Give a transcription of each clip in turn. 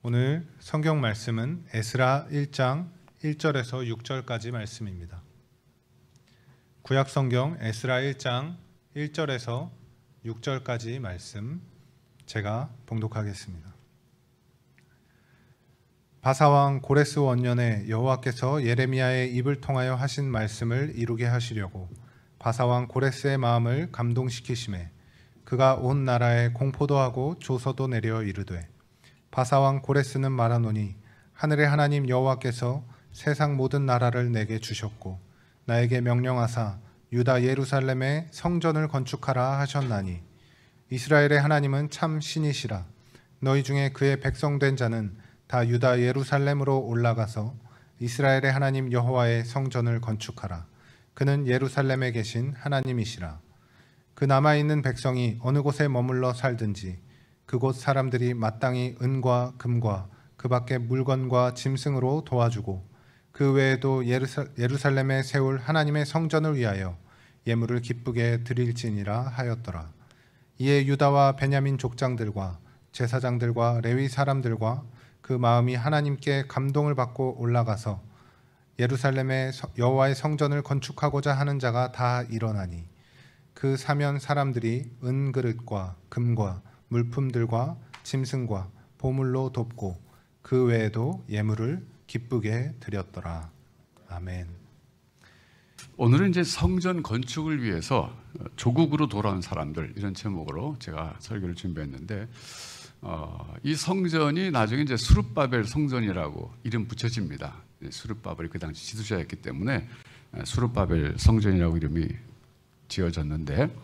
오늘 성경 말씀은 에스라 1장 1절에서 6절까지 말씀입니다. 구약 성경 에스라 1장 1절에서 6절까지 말씀 제가 봉독하겠습니다. 바사왕 고레스 원년에 여호와께서 예레미야의 입을 통하여 하신 말씀을 이루게 하시려고 바사왕 고레스의 마음을 감동시키시매 그가 온 나라에 공포도 하고 조서도 내려 이르되 바사왕 고레스는 말하노니 하늘의 하나님 여호와께서 세상 모든 나라를 내게 주셨고 나에게 명령하사 유다 예루살렘에 성전을 건축하라 하셨나니 이스라엘의 하나님은 참 신이시라. 너희 중에 그의 백성된 자는 다 유다 예루살렘으로 올라가서 이스라엘의 하나님 여호와의 성전을 건축하라. 그는 예루살렘에 계신 하나님이시라. 그 남아있는 백성이 어느 곳에 머물러 살든지 그곳 사람들이 마땅히 은과 금과 그 밖의 물건과 짐승으로 도와주고 그 외에도 예루살렘에 세울 하나님의 성전을 위하여 예물을 기쁘게 드릴지니라 하였더라. 이에 유다와 베냐민 족장들과 제사장들과 레위 사람들과 그 마음이 하나님께 감동을 받고 올라가서 예루살렘에 여호와의 성전을 건축하고자 하는 자가 다 일어나니 그 사면 사람들이 은그릇과 금과 물품들과 짐승과 보물로 돕고 그 외에도 예물을 기쁘게 드렸더라. 아멘. 오늘은 이제 성전 건축을 위해서 조국으로 돌아온 사람들 이런 제목으로 제가 설교를 준비했는데 이 성전이 나중에 이제 수룹바벨 성전이라고 이름 붙여집니다. 수룹바벨이 그 당시 지도자였기 때문에 수룹바벨 성전이라고 이름이 지어졌는데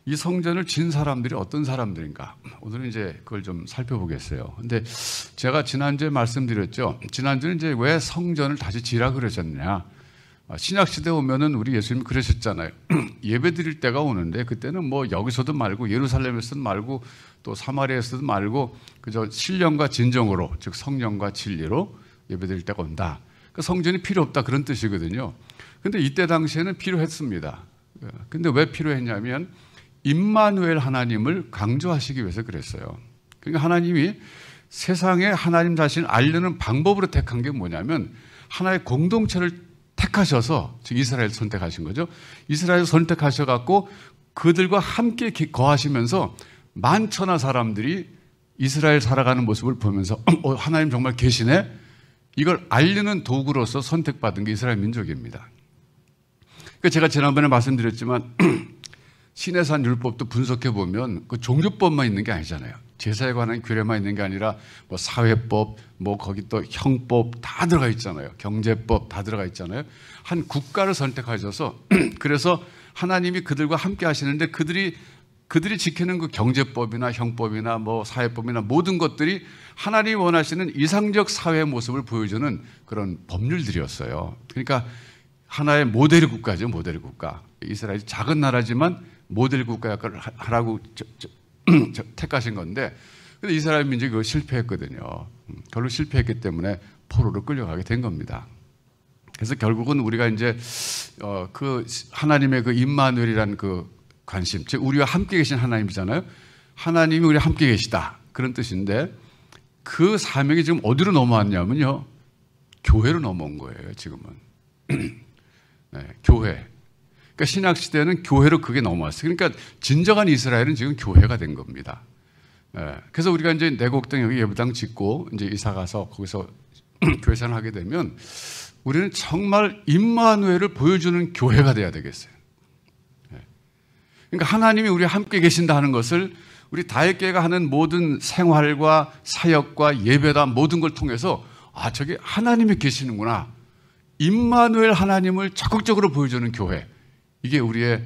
이 성전을 진 사람들이 어떤 사람들인가? 오늘은 이제 그걸 좀 살펴보겠어요. 근데 제가 지난주에 말씀드렸죠. 지난주는 이제 왜 성전을 다시 지라 그러셨냐? 신약시대 오면은 우리 예수님 그러셨잖아요. 예배 드릴 때가 오는데 그때는 뭐 여기서도 말고 예루살렘에서도 말고 또 사마리아에서도 말고 그저 신령과 진정으로 즉 성령과 진리로 예배 드릴 때가 온다. 그 성전이 필요 없다 그런 뜻이거든요. 근데 이때 당시에는 필요했습니다. 근데 왜 필요했냐면 임마누엘 하나님을 강조하시기 위해서 그랬어요. 그러니까 하나님이 세상에 하나님 자신을 알려는 방법으로 택한 게 뭐냐면 하나의 공동체를 택하셔서 즉 이스라엘 선택하신 거죠. 이스라엘 선택하셔갖고 그들과 함께 거하시면서 만천하 사람들이 이스라엘 살아가는 모습을 보면서 하나님 정말 계시네? 이걸 알리는 도구로서 선택받은 게 이스라엘 민족입니다. 그러니까 제가 지난번에 말씀드렸지만 시내산 율법도 분석해 보면 그 종교법만 있는 게 아니잖아요. 제사에 관한 규례만 있는 게 아니라 뭐 사회법, 뭐 거기 또 형법 다 들어가 있잖아요. 경제법 다 들어가 있잖아요. 한 국가를 선택하셔서 그래서 하나님이 그들과 함께 하시는데 그들이 지키는 그 경제법이나 형법이나 뭐 사회법이나 모든 것들이 하나님이 원하시는 이상적 사회의 모습을 보여주는 그런 법률들이었어요. 그러니까 하나의 모델 국가죠. 모델 국가. 이스라엘이 작은 나라지만 모델 국가 역할을 하라고 택하신 건데 근데 이스라엘 민족이 그거 실패했거든요. 결국 실패했기 때문에 포로로 끌려가게 된 겁니다. 그래서 결국은 우리가 이제 그 하나님의 그 임마누엘이라는 그 관심, 즉 우리와 함께 계신 하나님이잖아요. 하나님이 우리와 함께 계시다 그런 뜻인데 그 사명이 지금 어디로 넘어왔냐면요, 교회로 넘어온 거예요. 지금은 네, 교회. 그러니까 신약 시대는 교회로 그게 넘어왔어요. 그러니까 진정한 이스라엘은 지금 교회가 된 겁니다. 그래서 우리가 이제 내곡동 여기 예배당 짓고 이제 이사 가서 거기서 교회 생활을 하게 되면 우리는 정말 임마누엘을 보여주는 교회가 돼야 되겠어요. 그러니까 하나님이 우리와 함께 계신다 하는 것을 우리 다윗교회가 하는 모든 생활과 사역과 예배다 모든 걸 통해서 아, 저게 하나님이 계시는구나. 임마누엘 하나님을 적극적으로 보여주는 교회. 이게 우리의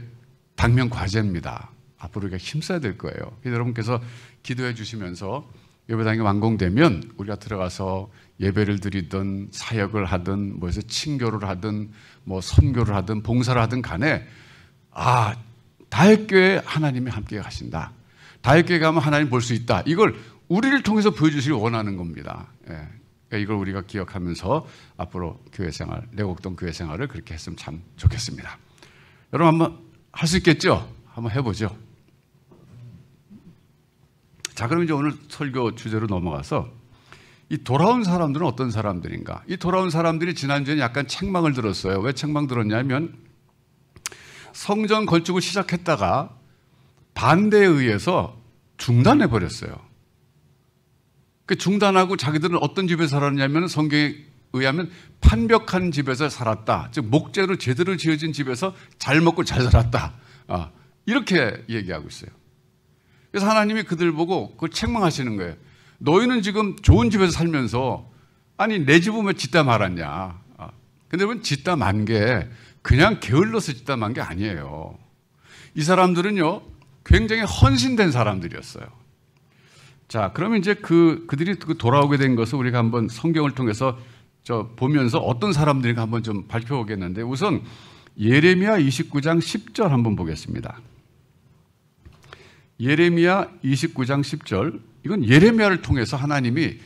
당면 과제입니다. 앞으로 우리가 힘써야 될 거예요. 여러분께서 기도해 주시면서 예배당이 완공되면 우리가 들어가서 예배를 드리든 사역을 하든 뭐해서 친교를 하든 뭐 선교를 하든 봉사를 하든 간에 아, 다윗교회 하나님이 함께 가신다. 다윗교회 가면 하나님 볼 수 있다. 이걸 우리를 통해서 보여주시길 원하는 겁니다. 예. 그러니까 이걸 우리가 기억하면서 앞으로 교회 생활, 내곡동 교회 생활을 그렇게 했으면 참 좋겠습니다. 여러분 한번 할 수 있겠죠? 한번 해보죠. 자, 그럼 이제 오늘 설교 주제로 넘어가서 이 돌아온 사람들은 어떤 사람들인가? 이 돌아온 사람들이 지난주에 약간 책망을 들었어요. 왜 책망 들었냐면 성전 건축을 시작했다가 반대에 의해서 중단해 버렸어요. 그 중단하고 자기들은 어떤 집에서 살았냐면 성경에 의하면 판벽한 집에서 살았다. 즉 목재로 제대로 지어진 집에서 잘 먹고 잘 살았다. 이렇게 얘기하고 있어요. 그래서 하나님이 그들 보고 그걸 책망하시는 거예요. 너희는 지금 좋은 집에서 살면서 아니 내 집은 왜 짓다 말았냐. 근데 여러분 짓다 만 게 그냥 게을러서 짓다 만 게 아니에요. 이 사람들은요 굉장히 헌신된 사람들이었어요. 자, 그러면 이제 그들이 돌아오게 된 것을 우리가 한번 성경을 통해서 보면서 어떤 사람들인가 한번 좀 발표하겠는데 우선 예레미야 29장 10절 한번 보겠습니다. 예레미야 29장 10절 이건 예레미야를 통해서 하나님이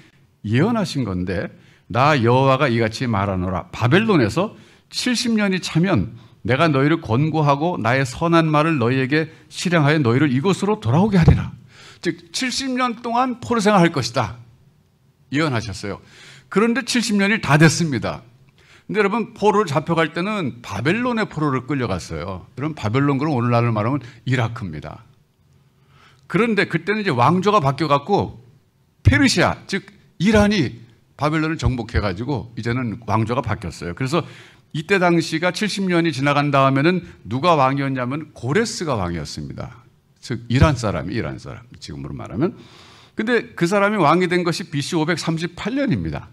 예언하신 건데 나 여호와가 이같이 말하노라 바벨론에서 70년이 차면 내가 너희를 권고하고 나의 선한 말을 너희에게 실행하여 너희를 이곳으로 돌아오게 하리라. 즉 70년 동안 포로 생활할 것이다. 예언하셨어요. 그런데 70년이 다 됐습니다. 근데 여러분 포로를 잡혀갈 때는 바벨론의 포로를 끌려갔어요. 여러분 바벨론 그럼 오늘날로 말하면 이라크입니다. 그런데 그때는 이제 왕조가 바뀌어갖고 페르시아 즉 이란이 바벨론을 정복해가지고 이제는 왕조가 바뀌었어요. 그래서 이때 당시가 70년이 지나간 다음에는 누가 왕이었냐면 고레스가 왕이었습니다. 즉 이란 사람 지금으로 말하면. 근데 그 사람이 왕이 된 것이 BC 538년입니다.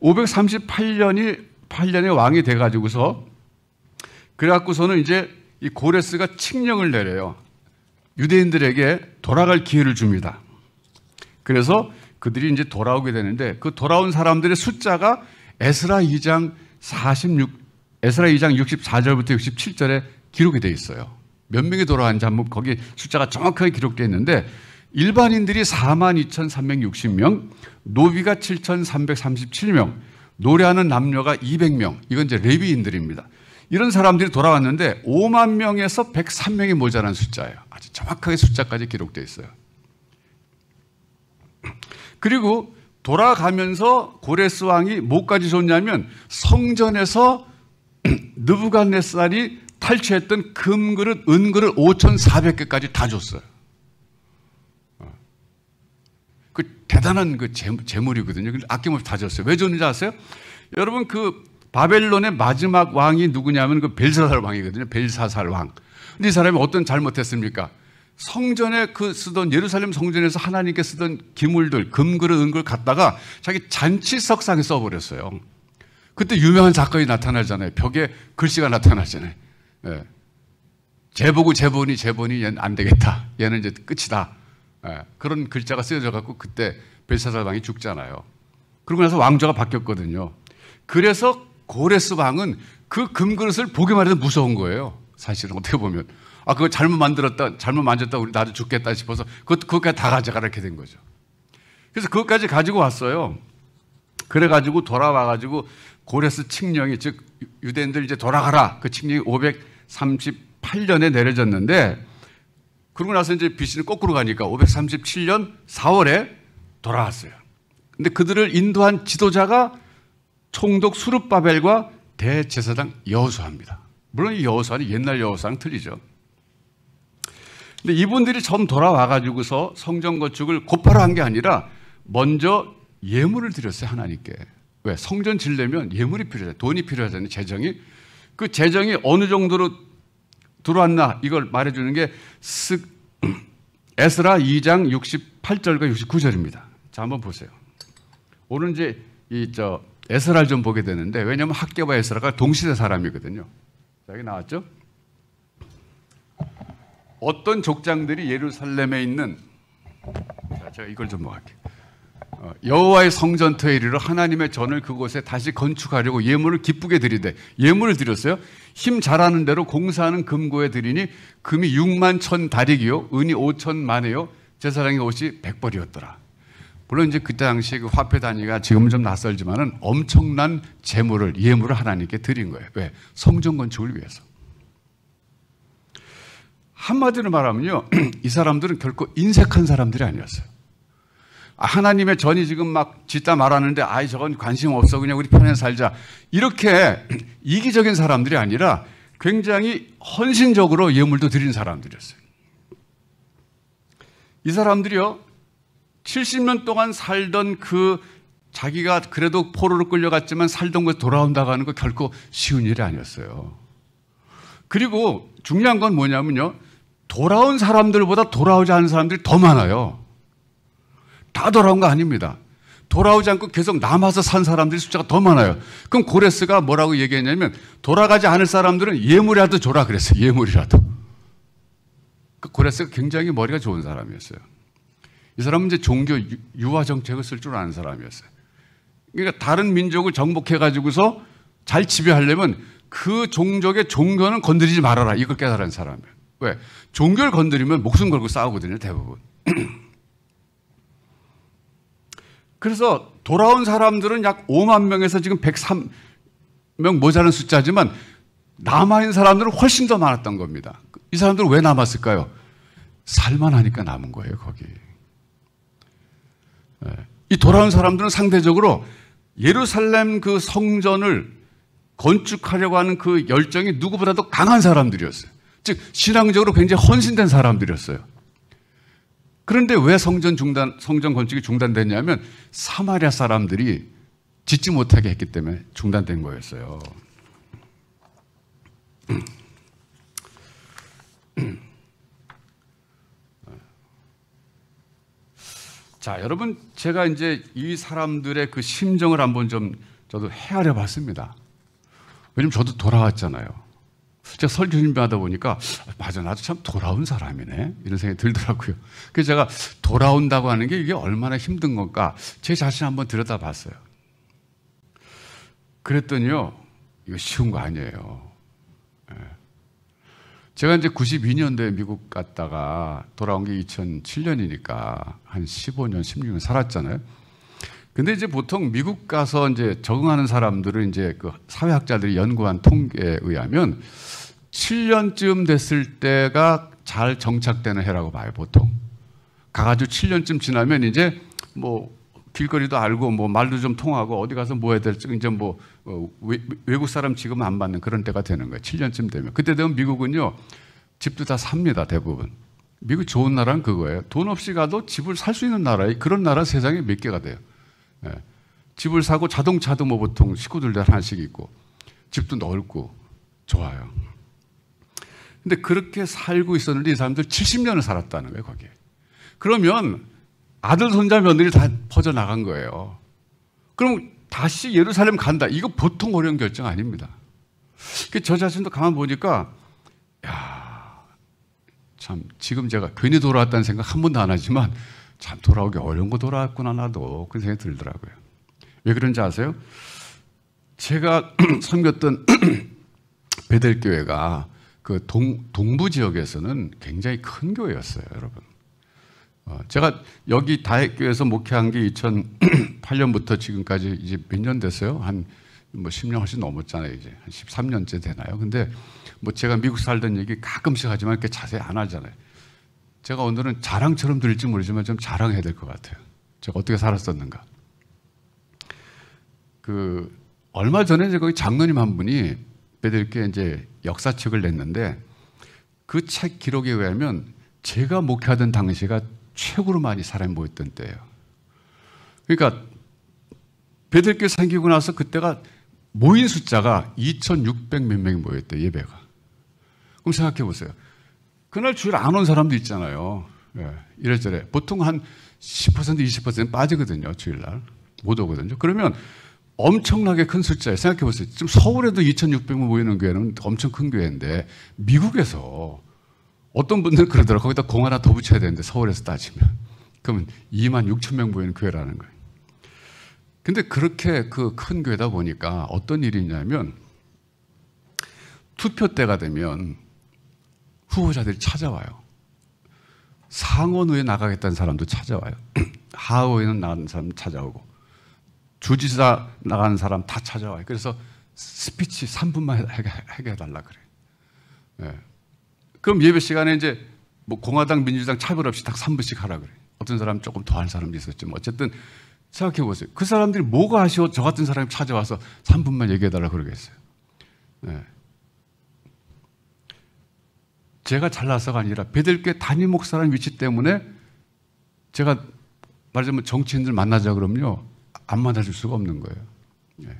538년에 왕이 돼가지고서 그래갖고서는 이제 이 고레스가 칙령을 내려요. 유대인들에게 돌아갈 기회를 줍니다. 그래서 그들이 이제 돌아오게 되는데 그 돌아온 사람들의 숫자가 에스라 2장 64절부터 67절에 기록이 되어 있어요. 몇 명이 돌아왔는지 한번 거기 숫자가 정확하게 기록되어 있는데 일반인들이 42,360명, 노비가 7,337명, 노래하는 남녀가 200명. 이건 이제 레위인들입니다. 이런 사람들이 돌아왔는데 5만 명에서 103명이 모자란 숫자예요. 아주 정확하게 숫자까지 기록되어 있어요. 그리고 돌아가면서 고레스 왕이 뭐까지 줬냐면 성전에서 느부갓네살이 탈취했던 금그릇, 은그릇 5,400개까지 다 줬어요. 그 대단한 그 재물이거든요. 아낌없이 다 줬어요. 왜 줬는지 아세요? 여러분 그 바벨론의 마지막 왕이 누구냐면 그 벨사살 왕이거든요. 벨사살 왕. 근데 이 사람이 어떤 잘못했습니까? 성전에 쓰던 예루살렘 성전에서 하나님께 쓰던 기물들, 금그릇, 은그릇 갖다가 자기 잔치석상에 써버렸어요. 그때 유명한 사건이 나타나잖아요. 벽에 글씨가 나타나잖아요. 예. 제본이 얘는 안 되겠다. 얘는 이제 끝이다. 예. 그런 글자가 쓰여져 갖고 그때 벨사살 왕이 죽잖아요. 그러고 나서 왕조가 바뀌었거든요. 그래서 고레스 왕은 그 금그릇을 보기만 해도 무서운 거예요. 사실은 어떻게 보면. 그거 잘못 만졌다, 우리 나도 죽겠다 싶어서 그것까지 다 가져가라 이렇게 된 거죠. 그래서 그것까지 가지고 왔어요. 그래가지고 돌아와가지고 고레스 칙령이, 즉, 유대인들 이제 돌아가라. 그 칙령이 538년에 내려졌는데, 그러고 나서 이제 BC는 거꾸로 가니까 537년 4월에 돌아왔어요. 근데 그들을 인도한 지도자가 총독 수룹바벨과 대제사장 여호수아입니다. 물론 이 여호수아는 옛날 여호수아랑 틀리죠. 근데 이분들이 처음 돌아와가지고서 성전 건축을 곧바로 한 게 아니라 먼저 예물을 드렸어요, 하나님께. 왜? 성전 지려면 예물이 필요해요. 돈이 필요하잖아요, 재정이. 그 재정이 어느 정도로 들어왔나 이걸 말해주는 게 에스라 2장 68절과 69절입니다. 자, 한번 보세요. 오늘 이제 에스라를 좀 보게 되는데, 왜냐하면 학개와 에스라가 동시대 사람이거든요. 자, 여기 나왔죠? 어떤 족장들이 예루살렘에 있는, 자, 제가 이걸 좀 할게요. 여호와의 성전터에 이르러 하나님의 전을 그곳에 다시 건축하려고 예물을 기쁘게 드리되, 예물을 드렸어요. 힘 잘하는 대로 공사하는 금고에 드리니 금이 6만 1,000 다리기요, 은이 5,000만이요, 제사장의 옷이 100벌이었더라. 물론 이제 그때 당시에 그 화폐 단위가 지금은 좀 낯설지만은 엄청난 예물을 하나님께 드린 거예요. 왜? 성전 건축을 위해서. 한마디로 말하면요, 이 사람들은 결코 인색한 사람들이 아니었어요. 하나님의 전이 지금 막 짓다 말하는데 아이 저건 관심 없어 그냥 우리 편에 살자 이렇게 이기적인 사람들이 아니라 굉장히 헌신적으로 예물도 드린 사람들이었어요. 이 사람들이요 70년 동안 살던 그 자기가 그래도 포로로 끌려갔지만 살던 곳에 돌아온다고 하는 거 결코 쉬운 일이 아니었어요. 그리고 중요한 건 뭐냐면요 돌아온 사람들보다 돌아오지 않은 사람들이 더 많아요. 다 돌아온 거 아닙니다. 돌아오지 않고 계속 남아서 산 사람들이 숫자가 더 많아요. 그럼 고레스가 뭐라고 얘기했냐면 돌아가지 않을 사람들은 예물이라도 줘라 그랬어요. 예물이라도. 고레스가 굉장히 머리가 좋은 사람이었어요. 이 사람은 이제 종교 유화 정책을 쓸 줄 아는 사람이었어요. 그러니까 다른 민족을 정복해가지고서 잘 지배하려면 그 종족의 종교는 건드리지 말아라. 이걸 깨달은 사람이에요. 왜? 종교를 건드리면 목숨 걸고 싸우거든요. 대부분. 그래서 돌아온 사람들은 약 5만 명에서 지금 103명 모자란 숫자지만 남아있는 사람들은 훨씬 더 많았던 겁니다. 이 사람들은 왜 남았을까요? 살만하니까 남은 거예요. 거기. 이 돌아온 사람들은 상대적으로 예루살렘 그 성전을 건축하려고 하는 그 열정이 누구보다도 강한 사람들이었어요. 즉 신앙적으로 굉장히 헌신된 사람들이었어요. 그런데 왜 성전 건축이 중단됐냐면 사마리아 사람들이 짓지 못하게 했기 때문에 중단된 거였어요. 자, 여러분 제가 이제 이 사람들의 그 심정을 한번 좀 저도 헤아려 봤습니다. 왜냐면 저도 돌아왔잖아요. 제가 설교 준비하다 보니까 맞아 나도 참 돌아온 사람이네 이런 생각이 들더라고요. 그래서 제가 돌아온다고 하는 게 이게 얼마나 힘든 건가 제 자신 한번 들여다봤어요. 그랬더니요 이거 쉬운 거 아니에요. 제가 이제 92년도에 미국 갔다가 돌아온 게 2007년이니까 한 15년, 16년 살았잖아요. 근데 이제 보통 미국 가서 이제 적응하는 사람들은 이제 그 사회학자들이 연구한 통계에 의하면 7년쯤 됐을 때가 잘 정착되는 해라고 봐요, 보통. 가가지고 7년쯤 지나면 이제 뭐 길거리도 알고 뭐 말도 좀 통하고 어디 가서 뭐 해야 될지 이제 뭐 외국 사람 지금 안 받는 그런 때가 되는 거예요. 7년쯤 되면. 그때 되면 미국은요, 집도 다 삽니다, 대부분. 미국 좋은 나라는 그거예요. 돈 없이 가도 집을 살 수 있는 나라에 그런 나라 세상에 몇 개가 돼요. 예. 집을 사고 자동차도 뭐 보통 식구들도 하나씩 있고 집도 넓고 좋아요. 근데 그렇게 살고 있었는데 이 사람들 70년을 살았다는 거예요, 거기에. 그러면 아들, 손자, 며느리 다 퍼져나간 거예요. 그럼 다시 예루살렘 간다. 이거 보통 어려운 결정 아닙니다. 저 자신도 가만 보니까 야, 참 지금 제가 괜히 돌아왔다는 생각 한 번도 안 하지만 참 돌아오기 어려운 거 돌아왔구나 나도 그런 생각이 들더라고요. 왜 그런지 아세요? 제가 섬겼던 베델교회가 그 동부 지역에서는 굉장히 큰 교회였어요, 여러분. 제가 여기 다혜교회에서 목회한 게 2008년부터 지금까지 이제 몇 년 됐어요? 한 뭐 10년 훨씬 넘었잖아요, 이제. 한 13년째 되나요? 근데 뭐 제가 미국 살던 얘기 가끔씩 하지만 이렇게 자세히 안 하잖아요. 제가 오늘은 자랑처럼 들릴지 모르지만 좀 자랑해야 될 것 같아요. 제가 어떻게 살았었는가. 얼마 전에 거기 장로님 한 분이 베델교회 이제 역사책을 냈는데 그 책 기록에 의하면 제가 목회하던 당시가 최고로 많이 사람이 모였던 때예요. 그러니까 베델교회 생기고 나서 그때가 모인 숫자가 2,600 몇 명이 모였대요, 예배가. 그럼 생각해 보세요. 그날 주일 안 온 사람도 있잖아요. 예, 이래저래. 보통 한 10%, 20% 빠지거든요, 주일날. 못 오거든요. 그러면 엄청나게 큰 숫자예요. 생각해 보세요. 지금 서울에도 2,600명 모이는 교회는 엄청 큰 교회인데 미국에서 어떤 분들은 그러더라고요. 거기다 공 하나 더 붙여야 되는데 서울에서 따지면. 그러면 26,000명 모이는 교회라는 거예요. 근데 그렇게 그 큰 교회다 보니까 어떤 일이 있냐면 투표 때가 되면 후보자들이 찾아와요. 상원의회 나가겠다는 사람도 찾아와요. 하원의회는 나가는 사람 찾아오고 주지사 나가는 사람 다 찾아와요. 그래서 스피치 3분만 하게 해달라 그래요. 네. 그럼 예배 시간에 이제 뭐 공화당, 민주당 차별 없이 딱 3분씩 하라 그래요. 어떤 사람 조금 더한 사람도 있었지만 어쨌든 생각해 보세요. 그 사람들이 뭐가 아쉬워 저 같은 사람이 찾아와서 3분만 얘기해달라 그러겠어요. 네. 제가 잘나서가 아니라 베들교회 담임 목사라는 위치 때문에 제가 말하자면 정치인들 만나자 그러면요 안 만나줄 수가 없는 거예요. 네.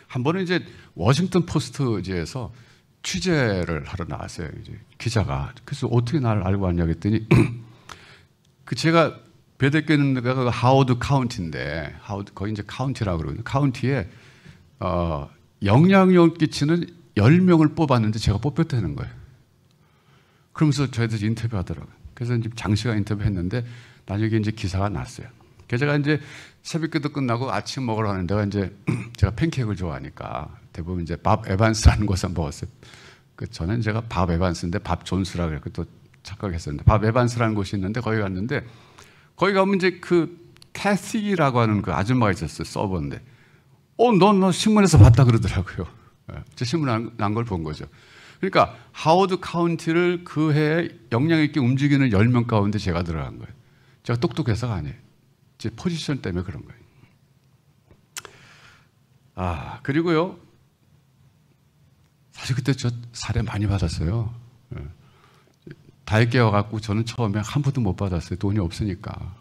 한 번은 이제 워싱턴 포스트지에서 취재를 하러 나왔어요. 이제 기자가. 그래서 어떻게 나를 알고 왔냐 했더니 그 제가 베들교회는 그 하워드 카운티인데 거기 이제 카운티라고 그러거든요. 카운티에 영향력 끼치는 10명을 뽑았는데 제가 뽑혔다는 거예요. 그러면서 저희들 인터뷰하더라고요. 그래서 이제 장시간 인터뷰했는데 나중에 이제 기사가 났어요. 그래서 제가 이제 새벽기도 끝나고 아침 먹으러 가는 데가 이제 제가 팬케이크를 좋아하니까 대부분 이제 밥 에반스라는 곳에서 먹었어요. 저는 제가 밥 에반스인데 밥 존스라고 그래서 또 착각했었는데 밥 에반스라는 곳이 있는데 거기 갔는데 거기 가면 이제 그 캐시라고 하는 그 아줌마가 있었어요. 서버인데 너 신문에서 봤다 그러더라고요. 제 신문 난 걸 본 거죠. 그러니까 하워드 카운티를 그 해에 영향 있게 움직이는 10명 가운데 제가 들어간 거예요. 제가 똑똑해서가 아니에요. 제 포지션 때문에 그런 거예요. 그리고요. 사실 그때 저 사례 많이 받았어요. 다액 깨워갖고 저는 처음에 한 푼도 못 받았어요. 돈이 없으니까.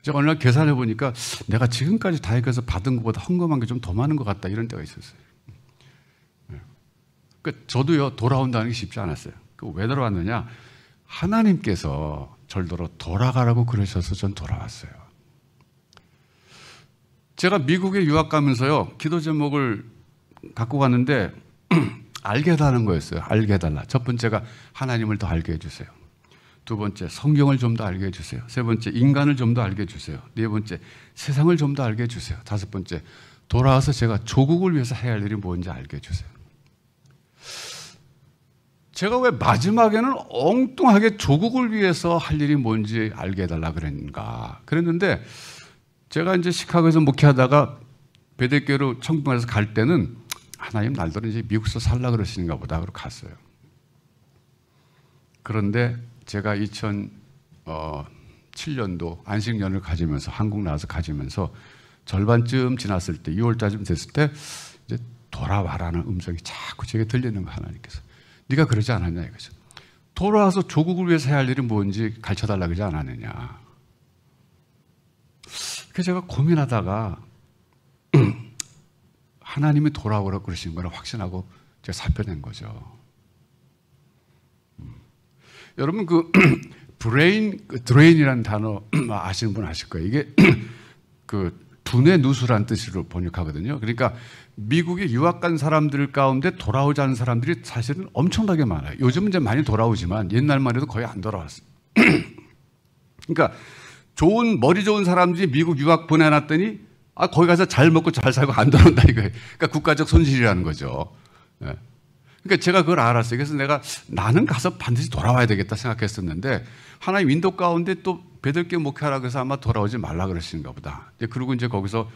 제가 어느 날 계산해 보니까 내가 지금까지 다액에서 받은 것보다 헌금한 게 좀 더 많은 것 같다. 이런 때가 있었어요. 그러니까 저도요, 돌아온다는 게 쉽지 않았어요. 왜 돌아왔느냐? 하나님께서 절대로 돌아가라고 그러셔서 전 돌아왔어요. 제가 미국에 유학 가면서요, 기도 제목을 갖고 갔는데, 알게 해달라는 거였어요. 알게 해달라. 첫 번째가 하나님을 더 알게 해주세요. 두 번째, 성경을 좀 더 알게 해주세요. 세 번째, 인간을 좀 더 알게 해주세요. 네 번째, 세상을 좀 더 알게 해주세요. 다섯 번째, 돌아와서 제가 조국을 위해서 해야 할 일이 뭔지 알게 해주세요. 제가 왜 마지막에는 엉뚱하게 조국을 위해서 할 일이 뭔지 알게 해달라 그랬는가. 그랬는데 제가 이제 시카고에서 목회하다가 베들교회로 청평에서 갈 때는 하나님 날들은 이제 미국에서 살라 그러시는가 보다 그러고 갔어요. 그런데 제가 2007년도 안식년을 가지면서 한국 나와서 가지면서 절반쯤 지났을 때 6월달쯤 됐을 때 이제 돌아와라는 음성이 자꾸 제게 들리는 거 하나님께서. 네가 그러지 않았냐 이거죠. 돌아와서 조국을 위해서 해야 할 일이 뭔지 가르쳐달라 그러지 않았느냐. 그래서 제가 고민하다가 하나님이 돌아오라고 그러시는 걸 확신하고 제가 살펴낸 거죠. 여러분 그 드레인이라는 단어 아시는 분 아실 거예요. 이게 그 두뇌 누수란 뜻으로 번역하거든요. 그러니까 미국에 유학 간 사람들 가운데 돌아오지 않은 사람들이 사실은 엄청나게 많아요. 요즘은 이제 많이 돌아오지만 옛날만 해도 거의 안 돌아왔어요. 그러니까 머리 좋은 사람들이 미국 유학 보내놨더니 거기 가서 잘 먹고 잘 살고 안 돌아온다 이거예요. 그러니까 국가적 손실이라는 거죠. 예. 그러니까 제가 그걸 알았어요. 그래서 나는 가서 반드시 돌아와야 되겠다 생각했었는데 하나님 인도 가운데 또 베들교회 목회하라고 해서 아마 돌아오지 말라 그러시는가 보다. 그리고 이제 거기서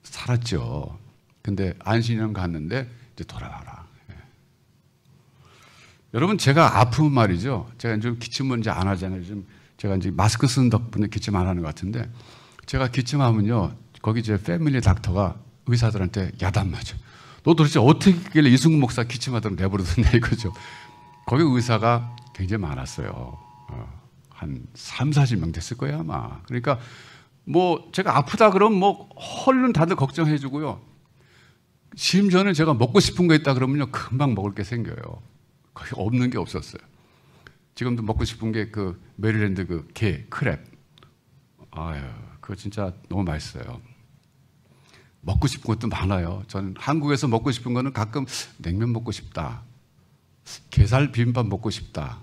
살았죠. 근데 안식년 갔는데 이제 돌아와라. 예. 여러분 제가 아프면 말이죠. 제가 좀 기침은 이제 안 하잖아요. 좀 제가 이제 마스크 쓰는 덕분에 기침 안 하는 것 같은데 제가 기침하면요. 거기 이제 패밀리 닥터가 의사들한테 야단 맞아. 너 도대체 어떻게 했길래 이승훈 목사 기침하도록 내버려뒀냐 이거죠. 거기 의사가 굉장히 많았어요. 한 3, 40명 됐을 거예요 아마. 그러니까 뭐 제가 아프다 그러면 뭐 얼른 다들 걱정해 주고요. 심지어는 제가 먹고 싶은 거 있다 그러면요 금방 먹을 게 생겨요. 거의 없는 게 없었어요. 지금도 먹고 싶은 게 그 메릴랜드 그 게 크랩. 그거 진짜 너무 맛있어요. 먹고 싶은 것도 많아요. 저는 한국에서 먹고 싶은 거는 가끔 냉면 먹고 싶다. 게살 비빔밥 먹고 싶다.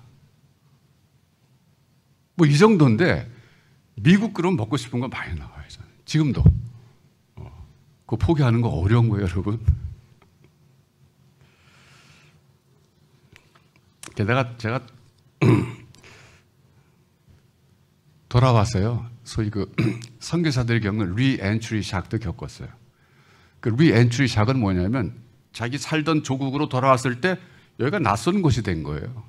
뭐 이 정도인데 미국 그럼 먹고 싶은 거 많이 나와요. 저는. 지금도. 그거 포기하는 거 어려운 거예요, 여러분. 게다가 제가 돌아와서요. 소위 그 선교사들의 겪는 리엔트리 샥도 겪었어요. 그 리엔트리 샥은 뭐냐면 자기 살던 조국으로 돌아왔을 때 여기가 낯선 곳이 된 거예요.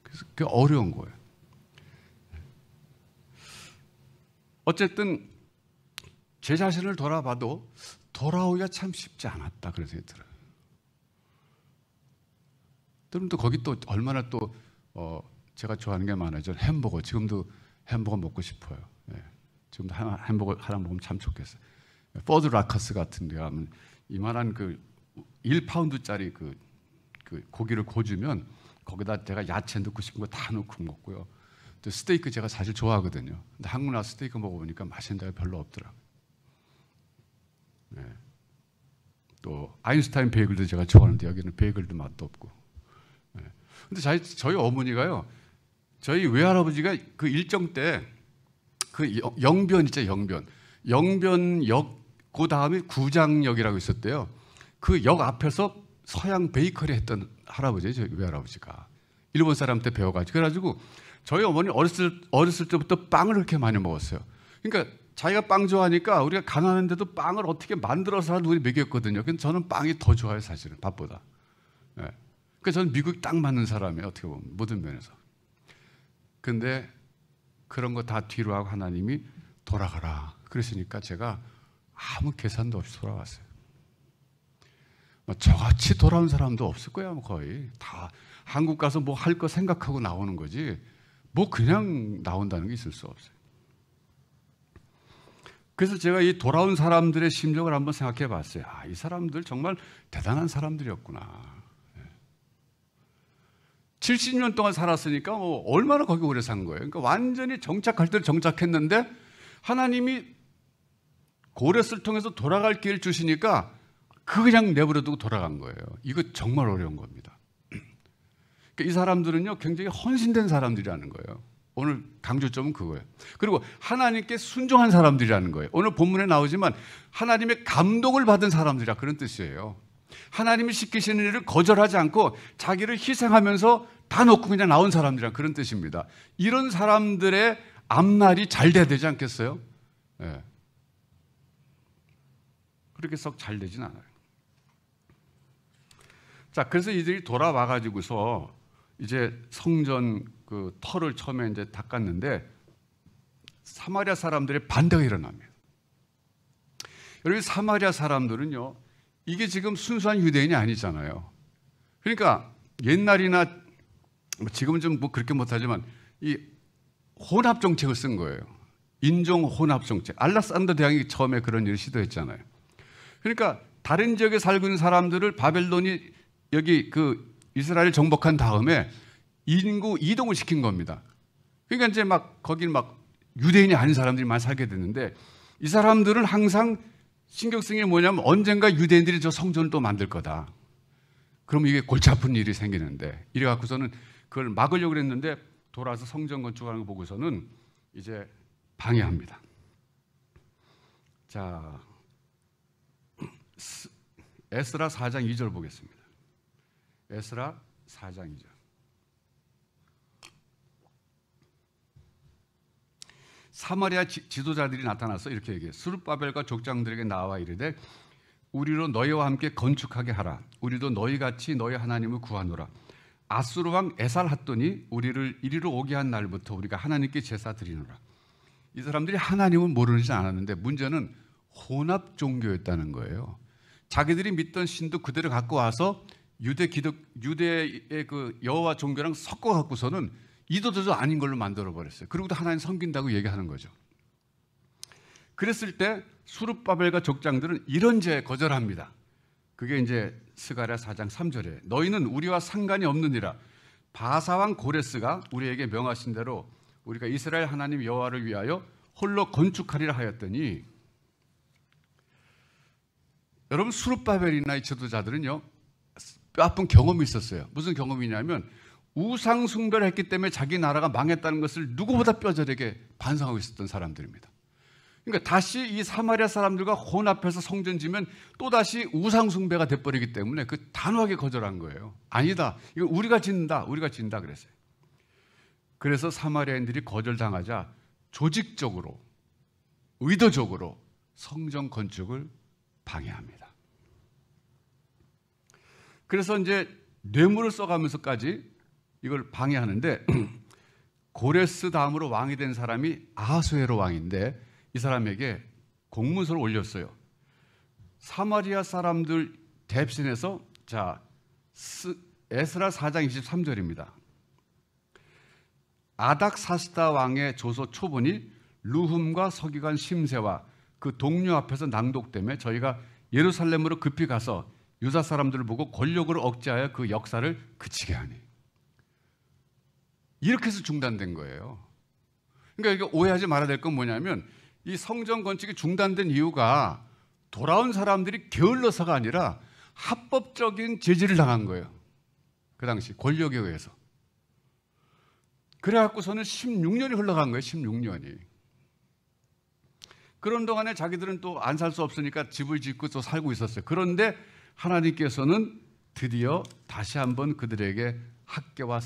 그래서 그게 어려운 거예요. 어쨌든 제 자신을 돌아봐도 돌아오기가 참 쉽지 않았다 그런 생각이 들어요. 여러분 또 거기 또 얼마나 또 제가 좋아하는 게 많아요. 저는 햄버거 지금도 햄버거 먹고 싶어요. 예. 지금도 햄버거 하나 먹으면 참 좋겠어요. 포드 라커스 같은 데 가면 이만한 그 1파운드짜리 그 고기를 구워주면 거기다 제가 야채 넣고 싶은 거 다 넣고 먹고요. 또 스테이크 제가 사실 좋아하거든요. 근데 한국 나와서 스테이크 먹어보니까 맛있는 데가 별로 없더라고요. 네. 또 아인슈타인 베이글도 제가 좋아하는데 여기는 베이글도 맛도 없고. 네. 근데 저희 어머니가요, 저희 외할아버지가 그 일정 때 그 영변 있죠, 영변역 그 다음에 구장역이라고 있었대요. 그 역 앞에서 서양 베이커리 했던 할아버지예요, 저희 외할아버지가. 일본 사람한테 배워가지고. 그래가지고 저희 어머니 어렸을 때부터 빵을 그렇게 많이 먹었어요. 그러니까 자기가 빵 좋아하니까 우리가 가난한데도 빵을 어떻게 만들어서 우리 먹였거든요. 근데 저는 빵이 더 좋아요, 사실은 밥보다. 예. 그러니까 저는 미국이 딱 맞는 사람이에요, 어떻게 보면 모든 면에서. 근데 그런 거 다 뒤로 하고 하나님이 돌아가라 그러시니까 제가 아무 계산도 없이 돌아왔어요. 저같이 돌아온 사람도 없을 거야, 거의. 다 한국 가서 뭐 할 거 생각하고 나오는 거지 뭐 그냥 나온다는 게 있을 수 없어요. 그래서 제가 이 돌아온 사람들의 심정을 한번 생각해 봤어요. 아, 이 사람들 정말 대단한 사람들이었구나. 70년 동안 살았으니까 뭐 얼마나 거기 오래 산 거예요. 그러니까 완전히 정착할 때 정착했는데 하나님이 고레스를 통해서 돌아갈 기회를 주시니까 그냥 내버려두고 돌아간 거예요. 이거 정말 어려운 겁니다. 그러니까 이 사람들은요 굉장히 헌신된 사람들이라는 거예요. 오늘 강조점은 그거예요. 그리고 하나님께 순종한 사람들이라는 거예요. 오늘 본문에 나오지만 하나님의 감동을 받은 사람들이라 그런 뜻이에요. 하나님이 시키시는 일을 거절하지 않고 자기를 희생하면서 다 놓고 그냥 나온 사람들이라 그런 뜻입니다. 이런 사람들의 앞날이 잘 돼야 되지 않겠어요? 네. 그렇게 썩 잘 되진 않아요. 자, 그래서 이들이 돌아와 가지고서 이제 성전 그 터를 처음에 이제 닦았는데 사마리아 사람들의 반대가 일어납니다. 여러분, 사마리아 사람들은요, 이게 지금 순수한 유대인이 아니잖아요. 그러니까 옛날이나 지금은 좀 뭐 그렇게 못하지만 이 혼합 정책을 쓴 거예요. 인종 혼합 정책. 알렉산더 대왕이 처음에 그런 일을 시도했잖아요. 그러니까 다른 지역에 살고 있는 사람들을 바벨론이 여기 그 이스라엘 정복한 다음에 인구 이동을 시킨 겁니다. 그러니까 이제 막 거기 막 유대인이 아닌 사람들이 많이 살게 됐는데 이 사람들은 항상 신경 쓰는 게 뭐냐면 언젠가 유대인들이 저 성전을 또 만들 거다. 그럼 이게 골치 아픈 일이 생기는데 이래 갖고서는 그걸 막으려고 그랬는데 돌아서 성전 건축하는 거 보고서는 이제 방해합니다. 자, 에스라 4장 2절 보겠습니다. 에스라 4장 2절. 사마리아 지도자들이 나타나서 이렇게 얘기해요. 스룹바벨과 족장들에게 나와 이르되 우리로 너희와 함께 건축하게 하라. 우리도 너희같이 너희 하나님을 구하노라. 아수르 왕 에살핫돈이 우리를 이리로 오게 한 날부터 우리가 하나님께 제사 드리노라. 이 사람들이 하나님을 모르지 않았는데 문제는 혼합 종교였다는 거예요. 자기들이 믿던 신도 그대로 갖고 와서 유대의 그 여호와 종교랑 섞어 갖고서는 이도저도 아닌 걸로 만들어 버렸어요. 그리고도 하나님 섬긴다고 얘기하는 거죠. 그랬을 때 수룹바벨과 족장들은 이런 죄 거절합니다. 그게 이제 스가랴 4장 3절에 너희는 우리와 상관이 없느니라. 바사왕 고레스가 우리에게 명하신 대로 우리가 이스라엘 하나님 여호와를 위하여 홀로 건축하리라 하였더니, 여러분 수룹바벨이나 이 지도자들은요 뼈아픈 경험이 있었어요. 무슨 경험이냐면 우상 숭배를 했기 때문에 자기 나라가 망했다는 것을 누구보다 뼈저리게 반성하고 있었던 사람들입니다. 그러니까 다시 이 사마리아 사람들과 혼합해서 성전 지면 또다시 우상 숭배가 돼버리기 때문에 그 단호하게 거절한 거예요. 아니다, 이거 우리가 짓는다, 우리가 짓는다 그랬어요. 그래서 사마리아인들이 거절당하자 조직적으로 의도적으로 성전 건축을 방해합니다. 그래서 이제 뇌물을 써가면서까지 이걸 방해하는데 고레스 다음으로 왕이 된 사람이 아하수에로 왕인데 이 사람에게 공문서를 올렸어요. 사마리아 사람들 대신해서 자 에스라 4장 23절입니다. 아닥사스다 왕의 조서 초본이 루훔과 서기관 심세와 그 동료 앞에서 낭독되며 저희가 예루살렘으로 급히 가서 유다 사람들을 보고 권력으로 억제하여 그 역사를 그치게 하니. 이렇게 해서 중단된 거예요. 그러니까 이게 오해하지 말아야 될 건 뭐냐면 이 성전 건축이 중단된 이유가 돌아온 사람들이 게을러서가 아니라 합법적인 제지를 당한 거예요. 그 당시 권력에 의해서. 그래갖고서는 16년이 흘러간 거예요. 16년이. 그런 동안에 자기들은 또 안 살 수 없으니까 집을 짓고 또 살고 있었어요. 그런데 하나님께서는 드디어 다시 한번 그들에게 학개와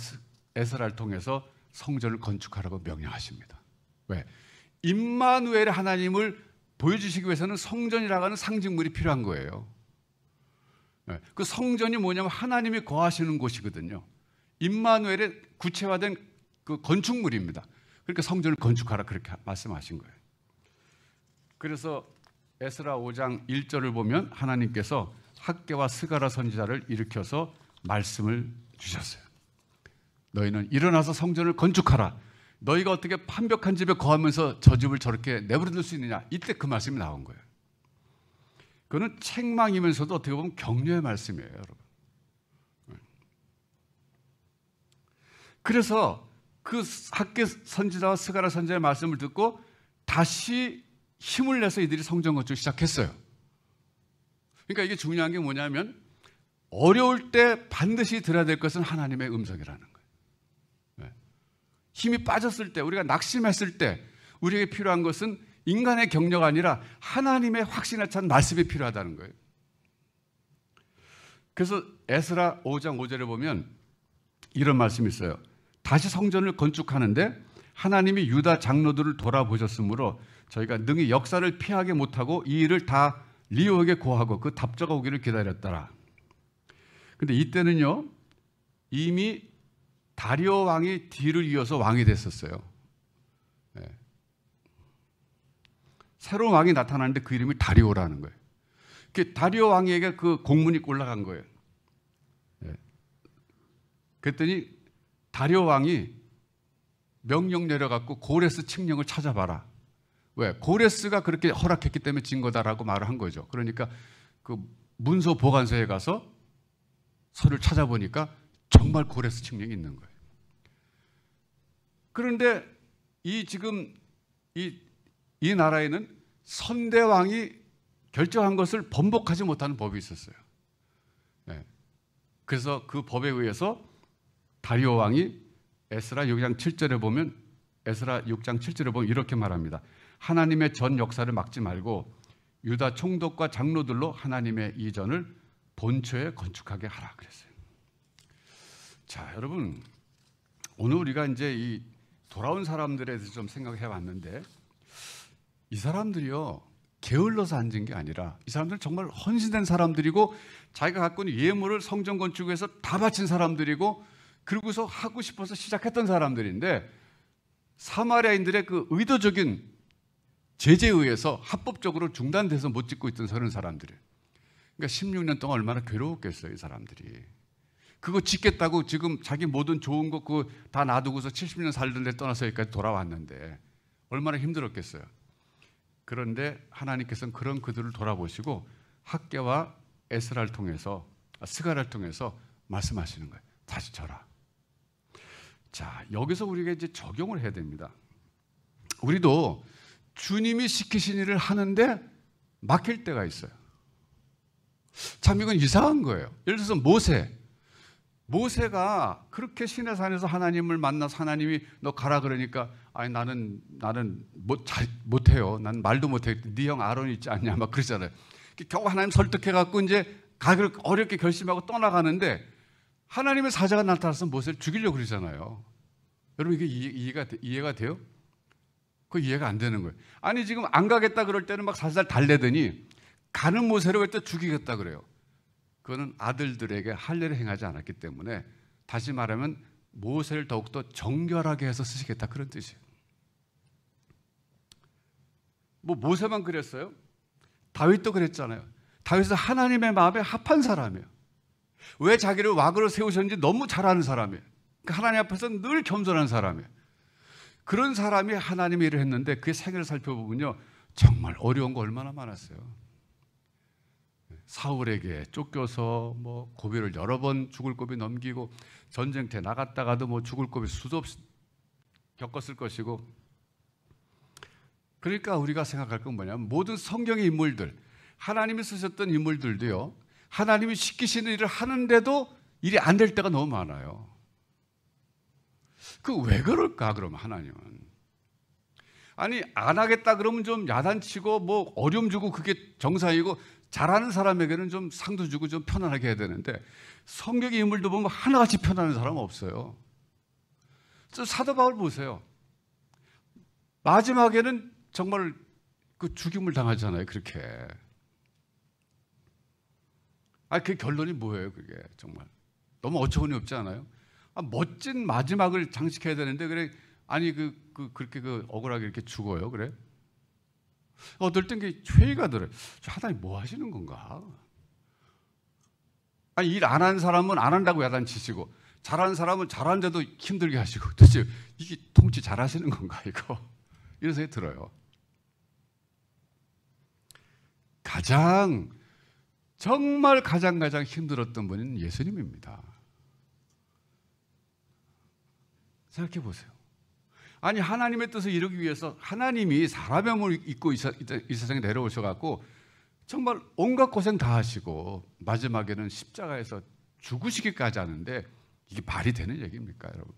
에스라를 통해서 성전을 건축하라고 명령하십니다. 왜? 임마누엘의 하나님을 보여주시기 위해서는 성전이라고 하는 상징물이 필요한 거예요. 그 성전이 뭐냐면 하나님이 거하시는 곳이거든요. 임마누엘의 구체화된 그 건축물입니다. 그러니까 성전을 건축하라 그렇게 말씀하신 거예요. 그래서 에스라 5장 1절을 보면 하나님께서 학개와 스가랴 선지자를 일으켜서 말씀을 주셨어요. 너희는 일어나서 성전을 건축하라. 너희가 어떻게 판벽한 집에 거하면서 저 집을 저렇게 내버려둘 수 있느냐. 이때 그 말씀이 나온 거예요. 그거는 책망이면서도 어떻게 보면 격려의 말씀이에요, 여러분. 그래서 그 학개 선지자와 스가랴 선지자의 말씀을 듣고 다시 힘을 내서 이들이 성전 건축을 시작했어요. 그러니까 이게 중요한 게 뭐냐면 어려울 때 반드시 들어야 될 것은 하나님의 음성이라는 거예요. 힘이 빠졌을 때, 우리가 낙심했을 때 우리에게 필요한 것은 인간의 격려가 아니라 하나님의 확신에 찬 말씀이 필요하다는 거예요. 그래서 에스라 5장 5절에 보면 이런 말씀이 있어요. 다시 성전을 건축하는데 하나님이 유다 장로들을 돌아보셨으므로 저희가 능히 역사를 피하게 못하고 이 일을 다 리오에게 고하고 그 답자가 오기를 기다렸더라. 근데 이때는요, 이미 다리오 왕이 뒤를 이어서 왕이 됐었어요. 네. 새로운 왕이 나타나는데 그 이름이 다리오라는 거예요. 다리오 왕에게 그 공문이 올라간 거예요. 네. 그랬더니 다리오 왕이 명령 내려갖고 고레스 칙령을 찾아봐라. 왜? 고레스가 그렇게 허락했기 때문에 진 거다라고 말을 한 거죠. 그러니까 그 문서 보관소에 가서 서를 찾아보니까 정말 고레스 칙령이 있는 거예요. 그런데 지금 이 나라에는 선대왕이 결정한 것을 번복하지 못하는 법이 있었어요. 네. 그래서 그 법에 의해서 다리오 왕이 에스라 6장 7절에 보면 이렇게 말합니다. 하나님의 전 역사를 막지 말고 유다 총독과 장로들로 하나님의 이전을 본초에 건축하게 하라 그랬어요. 자, 여러분, 오늘 우리가 이제 이 돌아온 사람들에 대해서 좀 생각해 봤는데 이 사람들이요, 게을러서 앉은 게 아니라 이 사람들은 정말 헌신된 사람들이고 자기가 갖고 있는 예물을 성전 건축에서 다 바친 사람들이고 그러고서 하고 싶어서 시작했던 사람들인데 사마리아인들의 그 의도적인 제재에 의해서 합법적으로 중단돼서 못 짓고 있던 그런 사람들이에요. 그러니까 16년 동안 얼마나 괴로웠겠어요, 이 사람들이. 그거 짓겠다고 지금 자기 모든 좋은 거 그거 다 놔두고서 70년 살던 데 떠나서 여기까지 돌아왔는데 얼마나 힘들었겠어요. 그런데 하나님께서는 그런 그들을 돌아보시고 학개와 에스라를 통해서 스가랴를 통해서 말씀하시는 거예요. 다시 져라. 자, 여기서 우리가 이제 적용을 해야 됩니다. 우리도 주님이 시키신 일을 하는데 막힐 때가 있어요. 참 이건 이상한 거예요. 예를 들어서 모세가 그렇게 시내산에서 하나님을 만나서 하나님이 너 가라 그러니까 아니 나는 못해요. 난 말도 못해. 네 형 아론이 있지 않냐 막 그러잖아요. 겨우 하나님 설득해갖고 이제 가기를 어렵게 결심하고 떠나가는데 하나님의 사자가 나타나서 모세를 죽이려고 그러잖아요. 여러분 이게 이해가 돼요? 그거 이해가 안 되는 거예요. 아니 지금 안 가겠다 그럴 때는 막 살살 달래더니 가는 모세를 왜 또 죽이겠다 그래요. 그거는 아들들에게 할례를 행하지 않았기 때문에 다시 말하면 모세를 더욱더 정결하게 해서 쓰시겠다 그런 뜻이에요. 뭐 모세만 그랬어요? 다윗도 그랬잖아요. 다윗은 하나님의 마음에 합한 사람이에요. 왜 자기를 왕으로 세우셨는지 너무 잘 아는 사람이에요. 그러니까 하나님 앞에서 늘 겸손한 사람이에요. 그런 사람이 하나님의 일을 했는데 그의 생애를 살펴보면요, 정말 어려운 거 얼마나 많았어요. 사울에게 쫓겨서 뭐 고비를 여러 번 죽을 고비 넘기고, 전쟁터에 나갔다가도 뭐 죽을 고비 수도 없이 겪었을 것이고. 그러니까 우리가 생각할 건 뭐냐면, 모든 성경의 인물들, 하나님이 쓰셨던 인물들도요, 하나님이 시키시는 일을 하는데도 일이 안 될 때가 너무 많아요. 그 왜 그럴까? 그러면 하나님은, 아니 안 하겠다 그러면 좀 야단치고 뭐 어려움 주고 그게 정상이고, 잘하는 사람에게는 좀 상도 주고 좀 편안하게 해야 되는데, 성경의 인물도 보면 하나같이 편안한 사람은 없어요. 사도 바울 보세요. 마지막에는 정말 그 죽임을 당하잖아요. 그렇게. 그 결론이 뭐예요? 그게 정말 너무 어처구니 없지 않아요? 멋진 마지막을 장식해야 되는데, 그래, 아니 그렇게 억울하게 이렇게 죽어요. 그래? 어떨 땐 그 회의가 들어요. 하나님 뭐 하시는 건가? 아니, 일 안 하는 사람은 안 한다고 야단치시고, 잘하는 사람은 잘하는데도 힘들게 하시고, 도대체 이게 통치 잘 하시는 건가, 이거? 이런 생각이 들어요. 정말 가장 힘들었던 분은 예수님입니다. 생각해 보세요. 아니, 하나님의 뜻을 이루기 위해서 하나님이 사람의 몸을 입고 이 세상에 내려오셔갖고 정말 온갖 고생 다 하시고 마지막에는 십자가에서 죽으시기까지 하는데, 이게 말이 되는 얘기입니까, 여러분?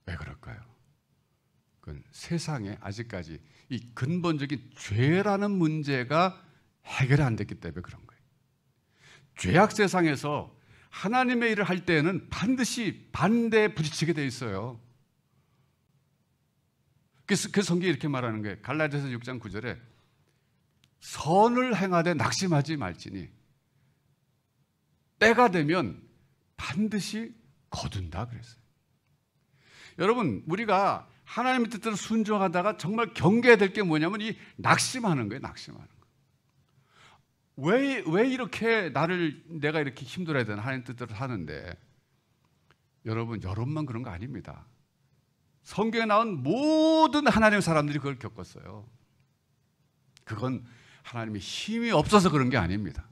왜 그럴까요? 그건 세상에 아직까지 이 근본적인 죄라는 문제가 해결이 안 됐기 때문에 그런 거예요. 죄악 세상에서 하나님의 일을 할 때에는 반드시 반대에 부딪히게 돼 있어요. 그래서 그 성경이 이렇게 말하는 거예요. 갈라디아서 6장 9절에 선을 행하되 낙심하지 말지니 때가 되면 반드시 거둔다 그랬어요. 여러분, 우리가 하나님의 뜻대로 순종하다가 정말 경계해야 될 게 뭐냐면 이 낙심하는 거예요. 낙심하는 거. 왜 이렇게 내가 이렇게 힘들어야 되나, 하나님 뜻대로 하는데. 여러분만 그런 거 아닙니다. 성경에 나온 모든 하나님의 사람들이 그걸 겪었어요. 그건 하나님의 힘이 없어서 그런 게 아닙니다.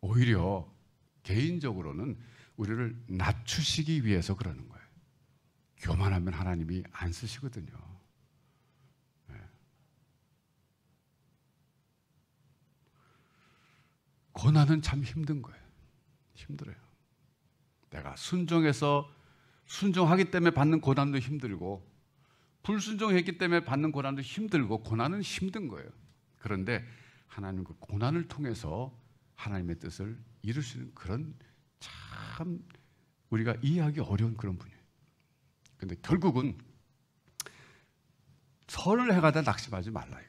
오히려 개인적으로는 우리를 낮추시기 위해서 그러는 거예요. 교만하면 하나님이 안 쓰시거든요. 네. 고난은 참 힘든 거예요. 힘들어요. 내가 순종하기 때문에 받는 고난도 힘들고, 불순종했기 때문에 받는 고난도 힘들고, 고난은 힘든 거예요. 그런데 하나님은 그 고난을 통해서 하나님의 뜻을 이루시는 그런, 참 우리가 이해하기 어려운 그런 분이에요. 근데 결국은 선을 행하다 낙심하지 말라 이거예요.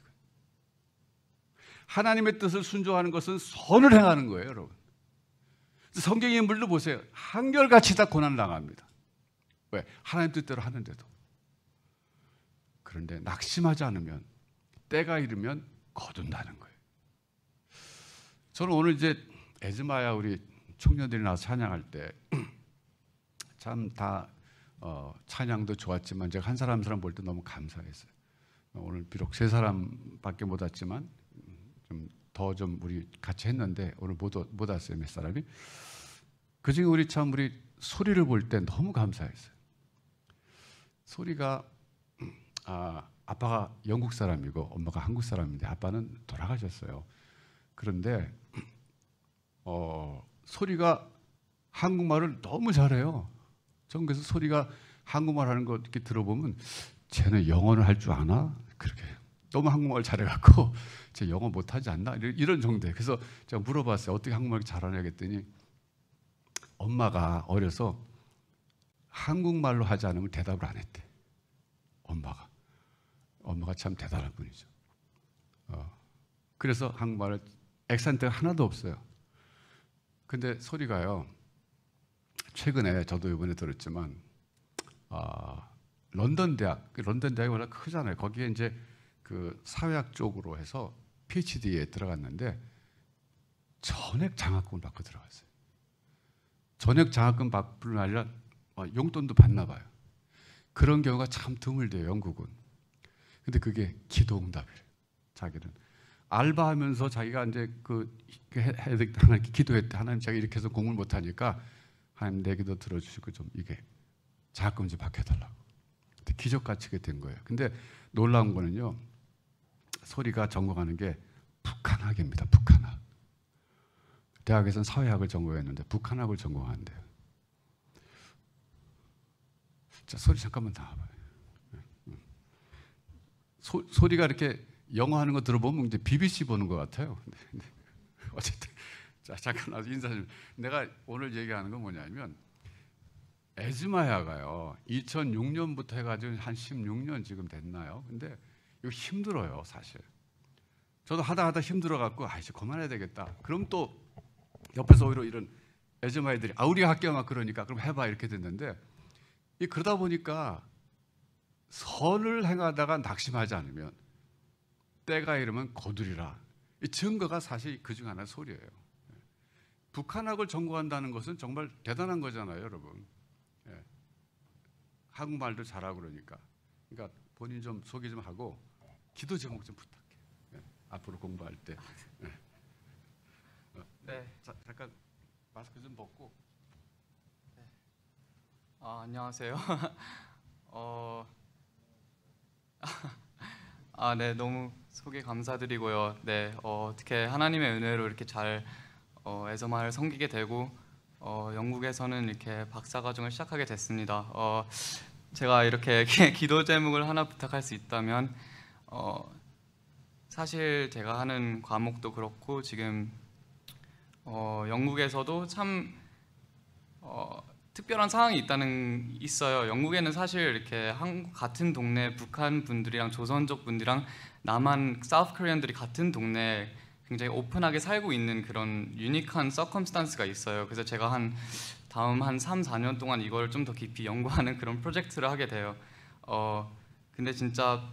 하나님의 뜻을 순종하는 것은 선을 행하는 거예요, 여러분. 성경의 인물도 보세요. 한결같이 다 고난을 당합니다. 왜? 하나님 뜻대로 하는데도. 그런데 낙심하지 않으면, 때가 이르면 거둔다는 거예요. 저는 오늘 이제 에즈마야 우리 청년들이 나와서 찬양할 때 참 다 찬양도 좋았지만, 제가 한 사람 볼 때 너무 감사했어요. 오늘 비록 3사람밖에 못 왔지만 더 우리 같이 했는데, 오늘 못 왔어요, 몇 사람이. 그중에 우리 소리를 볼 때 너무 감사했어요. 소리가 아빠가 영국 사람이고 엄마가 한국 사람인데, 아빠는 돌아가셨어요. 그런데 소리가 한국말을 너무 잘해요. 전 그래서 소리가 한국말 하는 거 이렇게 들어보면, 쟤는 영어를 할 줄 아나? 그렇게 너무 한국말 잘해갖고 쟤 영어 못하지 않나? 이런 정도예요. 그래서 제가 물어봤어요. 어떻게 한국말 잘하냐 했더니, 엄마가 어려서 한국말로 하지 않으면 대답을 안 했대. 엄마가 참 대단한 분이죠. 그래서 한국말을 액센트가 하나도 없어요. 근데 소리가요, 최근에 저도 이번에 들었지만 런던 대학이 워낙 크잖아요. 거기에 이제 그 사회학 쪽으로 해서 PhD에 들어갔는데 전액 장학금을 받고 들어갔어요. 전액 장학금 받을 뿐 아니라 용돈도 받나 봐요. 그런 경우가 참 드물대요, 영국은. 근데 그게 기도응답이래요. 자기는 알바하면서 자기가 이제 하나님 기도했대. 하나님 자기 이렇게 해서 공부를 못하니까 하나님 내 기도 들어주시고 좀 이게 장학금 좀 받게 해달라고. 근데 기적같이 된 거예요. 근데 놀라운 거는요, 소리가 전공하는 게 북한학입니다. 북한학. 대학에서는 사회학을 전공했는데 북한학을 전공하는데요. 자, 소리 잠깐만 나와봐요. 소리가 이렇게 영어 하는 거 들어보면 이제 BBC 보는 것 같아요. 어쨌든 자, 잠깐 나서 인사 좀. 내가 오늘 얘기하는 건 뭐냐면 에즈마야가요 2006년부터 해가지고 한 16년 지금 됐나요? 근데 이거 힘들어요, 사실. 저도 하다 힘들어갖고 이제 그만해야 되겠다. 그럼 또 옆에서 오히려 이런 에즈마야들이 우리가 학교 막 그러니까 그럼 해봐 이렇게 됐는데 그러다 보니까 선을 행하다가 낙심하지 않으면 때가 이르면 거두리라. 이 증거가 사실 그중 하나의 소리예요. 북한학을 전공한다는 것은 정말 대단한 거잖아요, 여러분. 예. 한국말도 잘하고 그러니까 본인 좀 소개 좀 하고 기도 제목 좀 부탁해. 예. 앞으로 공부할 때. 예. 네. 잠깐 마스크 좀 벗고. 네. 안녕하세요. 네, 너무 소개 감사드리고요. 네, 어떻게 하나님의 은혜로 이렇게 잘 에즈마야를 섬기게 되고 영국에서는 이렇게 박사 과정을 시작하게 됐습니다. 제가 이렇게 기도 제목을 하나 부탁할 수 있다면 사실 제가 하는 과목도 그렇고 지금 영국에서도 참 특별한 상황이 있어요. 영국에는 사실 이렇게 한국 같은 동네 북한 분들이랑 조선족 분들이랑 남한 사우스 코리안들이 같은 동네에 굉장히 오픈하게 살고 있는 그런 유니크한 서컴스탄스가 있어요. 그래서 제가 다음 3, 4년 동안 이걸 좀 더 깊이 연구하는 그런 프로젝트를 하게 돼요. 근데 진짜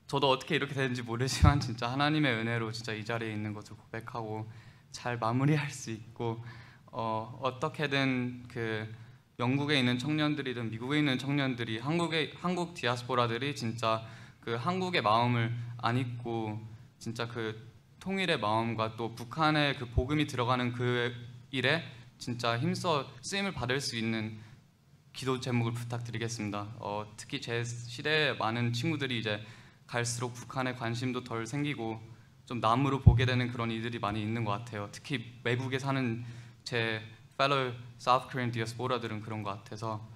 저도 어떻게 이렇게 되는지 모르지만 진짜 하나님의 은혜로 진짜 이 자리에 있는 것을 고백하고 잘 마무리할 수 있고 어떻게든 그 영국에 있는 청년들이든 미국에 있는 청년들이 한국 디아스포라들이 진짜 그 한국의 마음을 안 잊고 진짜 그 통일의 마음과 또 북한의 그 복음이 들어가는 그 일에 진짜 힘써 쓰임을 받을 수 있는 기도 제목을 부탁드리겠습니다. 특히 제 시대의 많은 친구들이 이제 갈수록 북한에 관심도 덜 생기고 좀 남으로 보게 되는 그런 이들이 많이 있는 것 같아요. 특히 외국에 사는 제 fellow South Korean diaspora들은 그런 것 같아서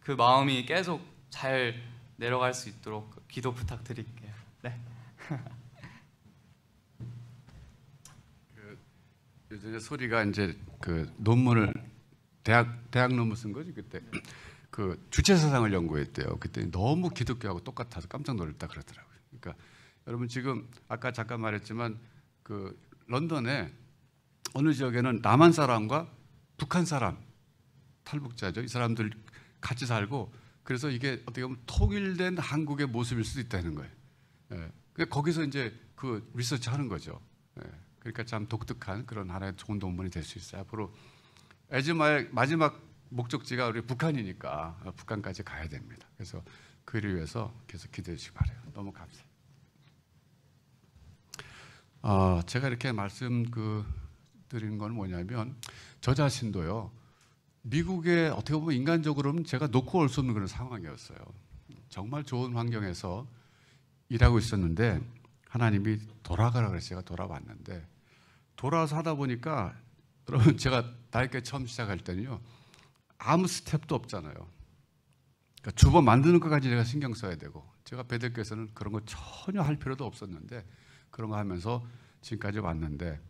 그 마음이 계속 잘 내려갈 수 있도록 기도 부탁드릴게요. 네. 요즘 소리가 이제 그 논문을 대학 논문 쓴 거지 그때 그 주체 사상을 연구했대요. 그때 너무 기독교하고 똑같아서 깜짝 놀랐다 그러더라고요. 그러니까 여러분 지금 아까 잠깐 말했지만 그 런던에 어느 지역에는 남한 사람과 북한 사람 탈북자죠. 이 사람들 같이 살고 그래서 이게 어떻게 보면 통일된 한국의 모습일 수도 있다는 거예요. 예. 그러니까 거기서 이제 그 리서치 하는 거죠. 예. 그러니까 참 독특한 그런 하나의 좋은 논문이 될 수 있어요. 앞으로 에즈마의 마지막 목적지가 우리 북한이니까 북한까지 가야 됩니다. 그래서 그를 위해서 계속 기도해 주시기 바라요. 너무 감사해요. 제가 이렇게 말씀 드리는 건 뭐냐면 저 자신도요. 미국에 어떻게 보면 인간적으로는 제가 놓고 올 수 없는 그런 상황이었어요. 정말 좋은 환경에서 일하고 있었는데 하나님이 돌아가라 그래서 제가 돌아왔는데 돌아와서 하다 보니까 여러분 제가 다이어트 처음 시작할 때는요. 아무 스텝도 없잖아요. 그러니까 주버 만드는 것까지 제가 신경 써야 되고 제가 베들교에서는 그런 거 전혀 할 필요도 없었는데 그런 거 하면서 지금까지 왔는데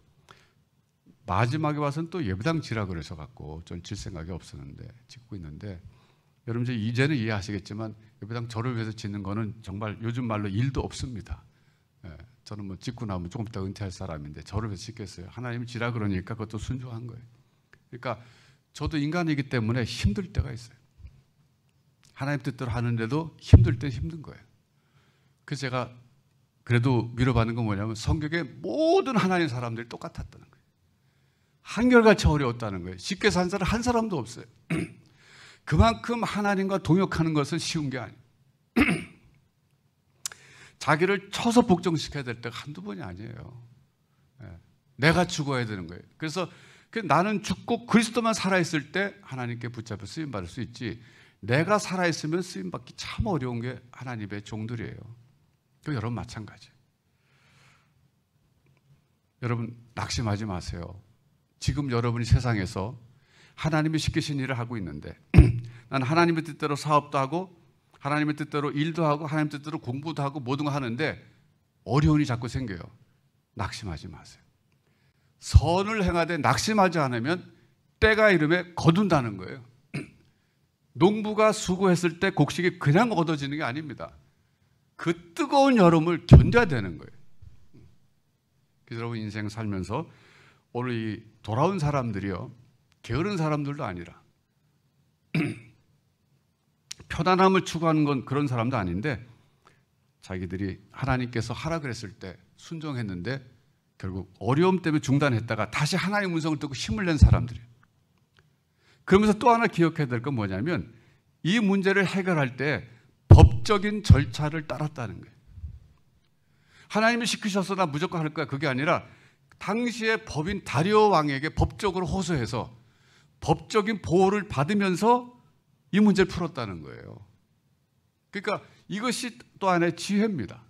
마지막에 와서는 또 예배당 지라 그래서 갖고 좀 질 생각이 없었는데 짓고 있는데 여러분 이제는 이해하시겠지만 예배당 저를 위해서 짓는 거는 정말 요즘 말로 일도 없습니다. 예, 저는 뭐 짓고 나면 조금 이따 은퇴할 사람인데 저를 위해서 짓겠어요. 하나님이 지라 그러니까 그것도 순종한 거예요. 그러니까 저도 인간이기 때문에 힘들 때가 있어요. 하나님 뜻대로 하는데도 힘들 땐 힘든 거예요. 그래서 제가 그래도 위로받는 건 뭐냐면 성경의 모든 하나님 사람들이 똑같았다는 거예요. 한결같이 어려웠다는 거예요. 쉽게 산 사람 한 사람도 없어요. 그만큼 하나님과 동역하는 것은 쉬운 게 아니에요. 자기를 쳐서 복종시켜야 될 때가 한두 번이 아니에요. 내가 죽어야 되는 거예요. 그래서 나는 죽고 그리스도만 살아있을 때 하나님께 붙잡혀 쓰임받을 수 있지, 내가 살아있으면 쓰임받기 참 어려운 게 하나님의 종들이에요. 그 여러분 마찬가지예요. 여러분 낙심하지 마세요. 지금 여러분이 세상에서 하나님이 시키신 일을 하고 있는데 나는 하나님의 뜻대로 사업도 하고 하나님의 뜻대로 일도 하고 하나님의 뜻대로 공부도 하고 모든 거 하는데 어려움이 자꾸 생겨요. 낙심하지 마세요. 선을 행하되 낙심하지 않으면 때가 이름에 거둔다는 거예요. 농부가 수고했을 때 곡식이 그냥 얻어지는 게 아닙니다. 그 뜨거운 여름을 견뎌야 되는 거예요. 그래서 여러분 인생 살면서 오늘 이 돌아온 사람들이요, 게으른 사람들도 아니라 편안함을 추구하는 건 그런 사람도 아닌데 자기들이 하나님께서 하라 그랬을 때 순종했는데 결국 어려움 때문에 중단했다가 다시 하나님의 음성을 듣고 힘을 낸 사람들이에요. 그러면서 또 하나 기억해야 될 건 뭐냐면 이 문제를 해결할 때 법적인 절차를 따랐다는 거예요. 하나님이 시키셔서 나 무조건 할 거야, 그게 아니라 당시의 법인 다리오 왕에게 법적으로 호소해서 법적인 보호를 받으면서 이 문제를 풀었다는 거예요. 그러니까 이것이 또 하나의 지혜입니다.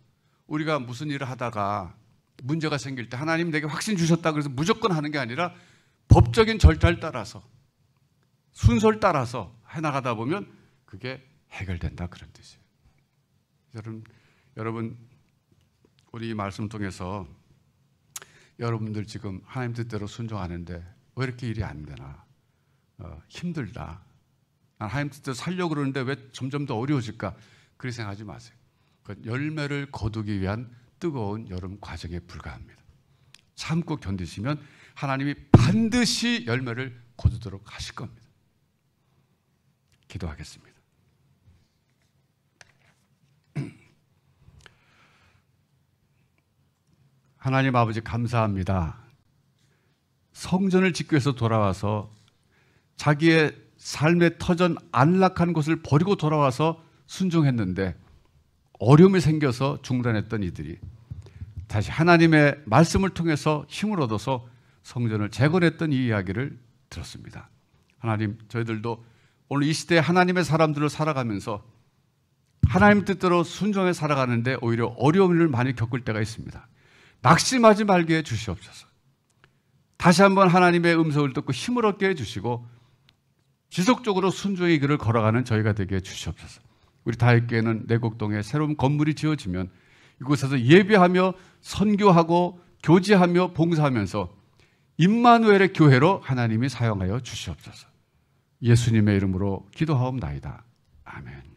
우리가 무슨 일을 하다가 문제가 생길 때 하나님 내게 확신 주셨다 그래서 무조건 하는 게 아니라 법적인 절차를 따라서 순서를 따라서 해나가다 보면 그게 해결된다, 그런 뜻이에요. 여러분 우리 이 말씀 통해서 여러분들 지금 하나님 뜻대로 순종하는데 왜 이렇게 일이 안 되나, 힘들다, 난 하나님 뜻대로 살려고 그러는데 왜 점점 더 어려워질까, 그렇게 생각하지 마세요. 그건 열매를 거두기 위한 뜨거운 여름 과정에 불과합니다. 참고 견디시면 하나님이 반드시 열매를 거두도록 하실 겁니다. 기도하겠습니다. 하나님 아버지 감사합니다. 성전을 짓기 위해서 돌아와서 자기의 삶의 터전 안락한 곳을 버리고 돌아와서 순종했는데 어려움이 생겨서 중단했던 이들이 다시 하나님의 말씀을 통해서 힘을 얻어서 성전을 재건했던 이 이야기를 들었습니다. 하나님, 저희들도 오늘 이 시대에 하나님의 사람들을 살아가면서 하나님 뜻대로 순종해 살아가는데 오히려 어려움을 많이 겪을 때가 있습니다. 낙심하지 말게 해주시옵소서. 다시 한번 하나님의 음성을 듣고 힘을 얻게 해주시고 지속적으로 순종의 길을 걸어가는 저희가 되게 해주시옵소서. 우리 다윗교회는 내곡동에 새로운 건물이 지어지면 이곳에서 예배하며 선교하고 교제하며 봉사하면서 임마누엘의 교회로 하나님이 사용하여 주시옵소서. 예수님의 이름으로 기도하옵나이다. 아멘.